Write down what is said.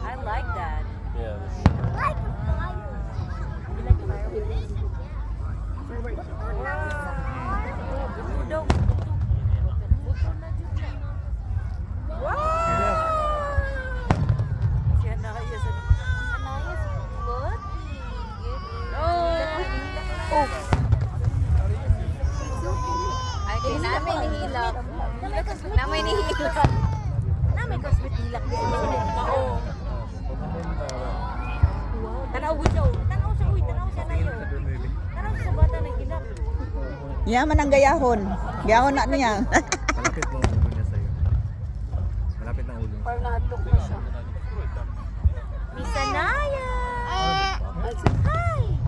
I like that. Yeah. Namin nihilak. Namin nihilak. Namin kasbit hilak di ano. Oo. Tanaw siya. Tanaw siya. Uy, tanaw siya na yun. Tanaw siya sa bata na hilak. Yaman ang gayahon. Gayahon na niya. Malapit mo ang ulo niya sa'yo. Malapit ng ulo. Parang nahatok na siya. Misanaya! Hi!